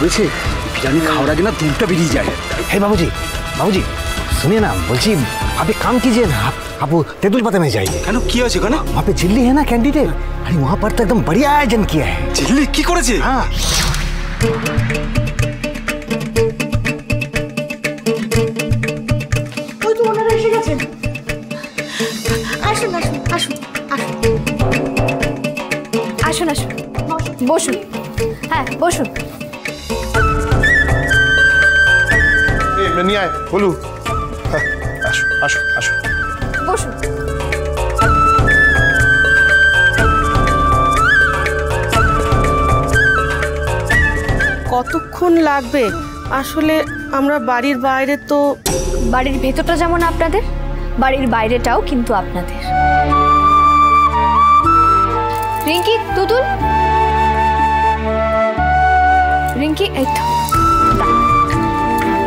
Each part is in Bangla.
করেছে, बिरयानी खाओ आगे ना दूधटा बेरिए जाए। हे बाबूजी, बाबूजी सुनिए ना, बोलছি आप एक काम कीजिए ना, आप वो तेतुल पत्ता में जाइए। কেন কি আছে ওখানে? वहाँ पे चिल्ली है ना कैंडिडेट, अरे वहाँ पर तो एकदम बढ़िया आयोजन किया है। চিল্লি কি করেছে? हाँ ওই তো ওনারা এসে গেছেন। আসুন আসুন আসুন আসুন আসুন আসুন বসুন। হ্যাঁ বসুন। নিয়ে আয় বলু। আসো আসো আসো বসুন। কতক্ষণ লাগবে? আসলে আমরা বাড়ির বাইরে তো। বাড়ির ভেতরটা যেমন আপনাদের, বাড়ির বাইরেটাও কিন্তু আপনাদের। রিঙ্কি, তুতুল, রিঙ্কি, এই তো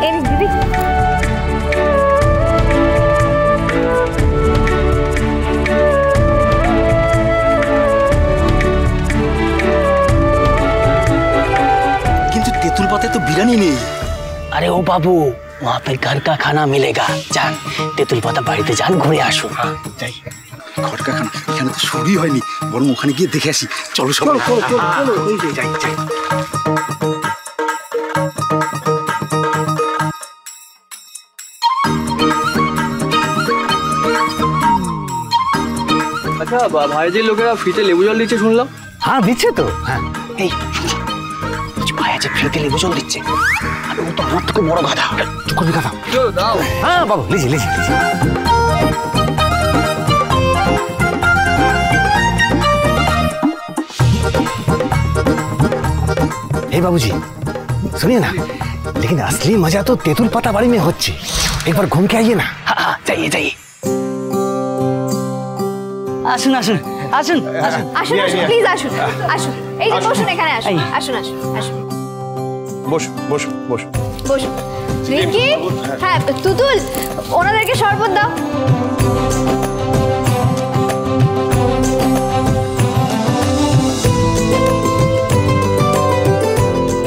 এই দিদি। কিন্তু তেতুল পাতায় তো বিরিয়ানি নেই। अरे ओ बाबू, वहाँ पे घर का खाना मिलेगा। जान तेतुल पाता बाड़ीते जान घुरे आसो। हाँ যাই। ঘর কা খানা এখানে তো শুরুই হয়নি, বরং ওখানে গিয়ে দেখে আসি। চলো সবাই। যাই যাই। আচ্ছা ভাইজির লোকেরা ফ্রিতে লেবু জল দিচ্ছে শুনলাম। हाँ দিচ্ছে তো। हाँ এই ভাই আজ ফ্রিতে লেবু জল দিচ্ছে, আর ও তো আমার থেকে বড় গাধা। चुप कर दिखा था। দাও। हाँ बाबू लीजिए लीजिए लीजिए। हे बाबूजी सुनिए ना, लेकिन असली मजा तो तेतुल पत्ता बाड़ी में होच्छे। एक बार घूम के आइए ना। हाँ हाँ जाइए जाइए। আসুন আসুন আসুন আসুন আসুন আসুন প্লিজ আসুন আসুন। এই যে বসুন, এখানে আসুন। আসুন আসুন আসুন বসো বসো বসো বসুন। রিঙ্কি, হ্যাঁ তুতুল, ওনাদেরকে শরবত দাও।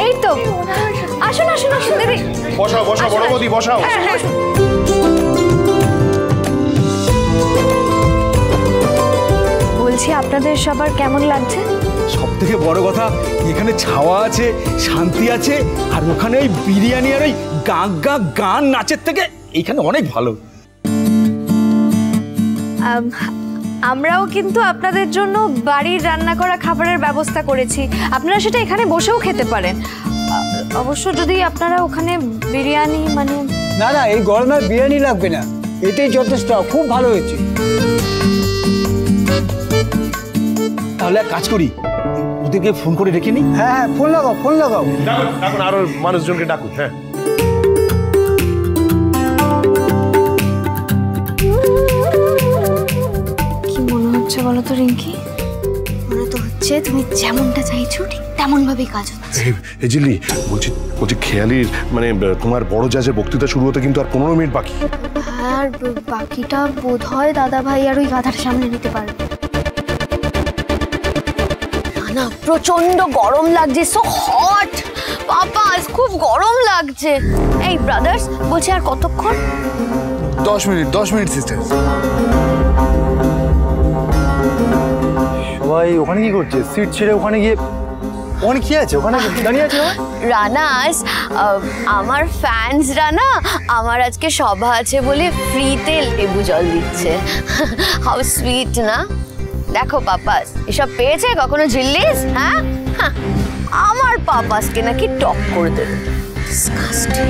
এই তো আসুন আসুন আসুন দিদি। বসাও বসাও বড় বৌদি বসাও। হ্যাঁ হ্যাঁ বলছি আপনাদের সবার কেমন লাগছে? সব থেকে বড় কথা এখানে ছাওয়া আছে, শান্তি আছে, আর ওখানে ওই বিরিয়ানি আর ওই গান নাচের থেকে এইখানে অনেক ভালো। আমরাও কিন্তু আপনাদের জন্য বাড়ির রান্না করা খাবারের ব্যবস্থা করেছি, আপনারা সেটা এখানে বসেও খেতে পারেন। অবশ্য যদি আপনারা ওখানে বিরিয়ানি মানে। না না, এই গরমে বিরিয়ানি লাগবে না, এটাই যথেষ্ট, খুব ভালো হয়েছে। তাহলে এক কাজ করি, ওদেরকে ফোন করে রেখে নি। হ্যাঁ হ্যাঁ ফোন লাগাও ফোন লাগাও। ডাকুন আরো মানুষজনকে ডাকুন। হ্যাঁ কি মনে হচ্ছে বলো তো রিঙ্কি? মনে তো হচ্ছে তুমি যেমনটা চাইছো ঠিক তেমন ভাবেই কাজ হচ্ছে। এই জিল্লি বলছি খেয়ালির মানে তোমার বড় জাজের বক্তৃতা শুরু হতে কিন্তু আর 15 মিনিট বাকি। আর বাকিটা বোধ হয় দাদা ভাই আর ওই গাধার সামনে নিতে পারবে না। প্রচন্ড গরম লাগছে, সো হট পাপা, খুব গরম লাগছে। এই ব্রাদার্স বলছি আর কতক্ষণ? 10 মিনিট সিস্টার। সবাই ওখানে কি করছে? সিট ছেড়ে ওখানে গিয়ে ওখানে কি আছে? ওখানে দাঁড়িয়ে আছে রানাস, আমার ফ্যান্সরা না আমার আজকে সভা আছে বলে ফ্রিতে লেবু জল দিচ্ছে। হাউ সুইট না? দেখো পাপাস এসব পেয়েছে কখনো জিল্লিস? হ্যাঁ আমার পাপাসকে নাকি টক করে দেবে। ডিসকাস্টিং।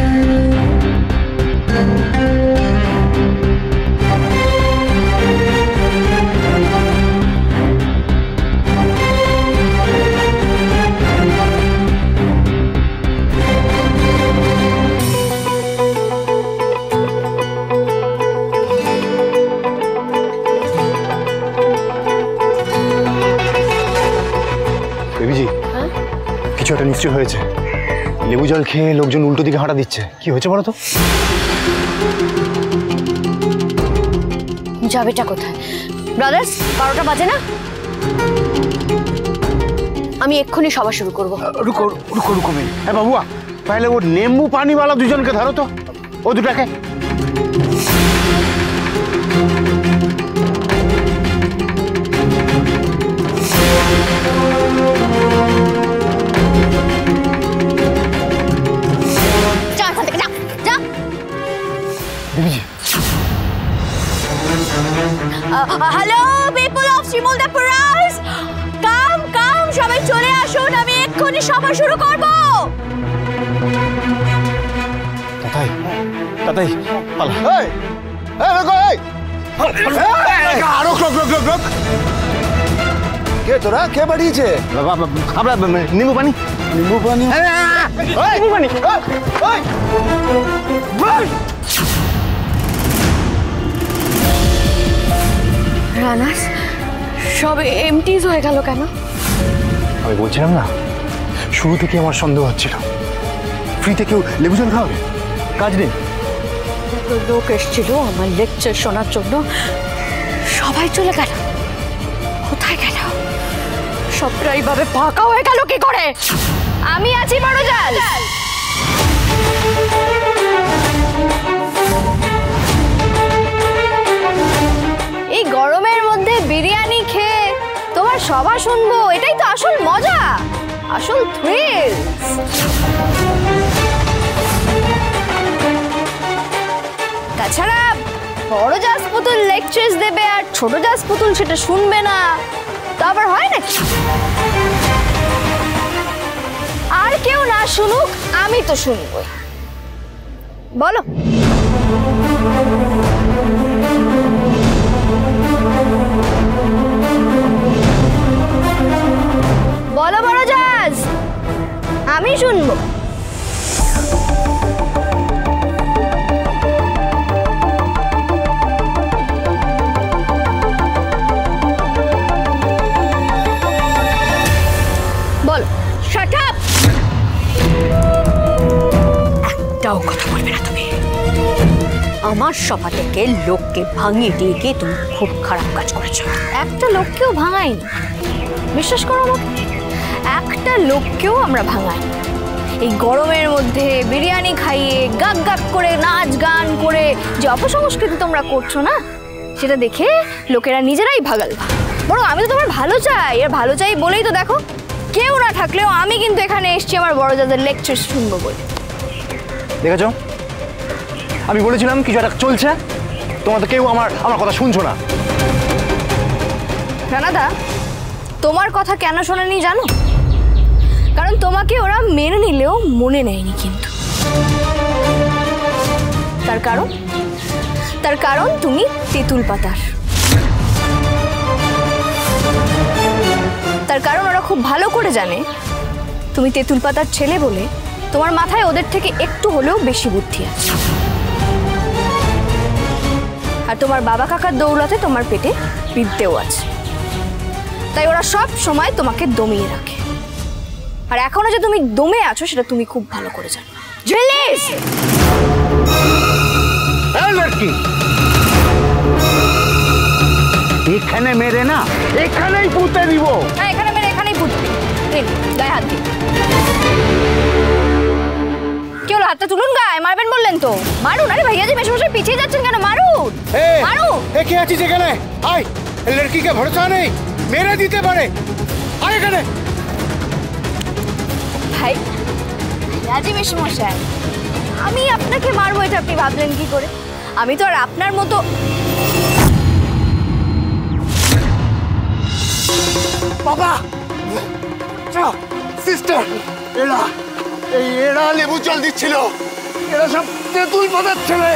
কিছু একটা নিশ্চয় হয়েছে। লেবু জল খেয়ে লোকজন উল্টো দিকে হাঁটা দিচ্ছে। কি হয়েছে বলো তো? যাবেটা কোথায়? ব্রাদার্স 12টা বাজে না? আমি এক্ষুনি সভা শুরু করব। रुको रुको रुको मेरी है बाबुआ, पहले वो नींबू पानी वाला दुजन के धरो तो वो दुटाके। হ্যালো পিপল অফ শিমুলদাপুরাস, কাম কাম, সবাই চলে আসুন, আমি এক্ষুনি সভা শুরু করব। ताताई ताताई पाला ए रुको रुक रुक रुक रुक रुक কে তোরা কে বাড়িয়েছে? আমরা নিম্বু পানি নিম্বু পানি নিম্বু পানি রানাস সব এমটিজ হয়ে গেল কেন? আমি বলছিলাম না, শুরু থেকে আমার সন্দেহ হচ্ছিল ফ্রিতে কেউ লেবু জল খাওয়াবে, কাজ নেই। লোক এসেছিল আমার লেকচার শোনার জন্য, সবাই চলে গেল, কোথায় গেল? সবটা এইভাবে ফাঁকা হয়ে গেল কি করে? আমি আছি বড়জাল। এই গরমের মধ্যে বিরিয়ানি খেয়ে তোমার সভা শুনবো, এটাই তো আসল মজা, আসল থ্রিল। তাছাড়া বড় জাস পুতুল লেকচার্স দেবে আর ছোট জাস পুতুল সেটা শুনবে না, তা আবার হয় নাকি? আর কেউ না শুনুক, আমি তো শুনবই। বলো বলো বড় জাস, আমি শুনবো। বল, শাট আপ। একটাও কথা বলবে না তুমি। আমার সভা থেকে লোককে ভাঙিয়ে দিয়ে গিয়ে তুমি খুব খারাপ কাজ করেছো। একটা লোককেও ভাঙাইনি, বিশ্বাস করো আমাকে, একটা লোককেও আমরা ভাঙাই। এই গরমের মধ্যে বিরিয়ানি খাইয়ে গাক গাক করে নাচ গান করে যে অপসংস্কৃতি তোমরা করছো না, সেটা দেখে লোকেরা নিজেরাই ভাগাল। বরং আমি তো তোমার ভালো চাই, আর ভালো চাই বলেই তো দেখো কেউ না থাকলেও আমি কিন্তু এখানে এসেছি আমার বড় দাদার লেকচার শুনবো বলে। দেখেছো, আমি বলেছিলাম কিছু একটা চলছে, তোমাদের কেউ আমার কথা শুনছো না। রানাদা, তোমার কথা কেন শোনেনি জানো? কারণ তোমাকে ওরা মেনে নিলেও মনে নেয়নি কিন্তু। তার কারণ তুমি তেঁতুল পাতার। তার কারণ ওরা খুব ভালো করে জানে তুমি তেঁতুল পাতার ছেলে বলে তোমার মাথায় ওদের থেকে একটু হলেও বেশি বুদ্ধি আছে। আর তোমার বাবা কাকার দৌলতে তোমার পেটে বিদ্যেও আছে, তাই ওরা সব সময় তোমাকে দমিয়ে রাখে। আর এখনো যে তুমি দমে আছো সেটা তুমি খুব ভালো করে জানো। ঝিলিস, এই লড়কি, এখানে মেরে না এখানেই পুঁতে দিব। হ্যাঁ, এখানে মেরে এখানেই পুঁতবি। গায়ে হাত দিন। কি হলো, হাতটা তুলুন, গায়ে মারবেন বললেন তো মারুন। আরে ভাইয়া যে মেশমশাই পিছিয়ে যাচ্ছেন কেন? মারুন মারুন। কে আছিস এখানে? আয়, এই লড়কিকে ভরসা নেই, মেরে দিতে পারে। আয় এখানে। ভাই রাজি মেশমশাই, আমি আপনাকে মারবো এটা আপনি ভাবলেন কি করে? আমি তো আর আপনার মতো। বাবা, সিস্টার, এরা লেবু জল দিচ্ছিল, এরা সব তেঁতুল পাতার ছেলে।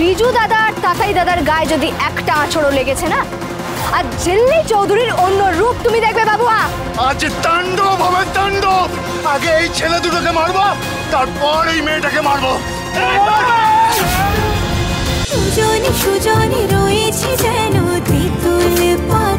রিজু দাদা আর তাতাই দাদার গায়ে যদি একটা আঁচড়ও লেগেছে না, আর ঝিল্লি চৌধুরীর অন্য রূপ তুমি দেখবে বাবুয়া। আজ তাণ্ডব হবে তাণ্ডব। আগে এই ছেলে দুটোকে মারবো, তারপর এই মেয়েটাকে মারবো। সুজনে সুজনে রয়েছে যেন তেঁতুল পাতা।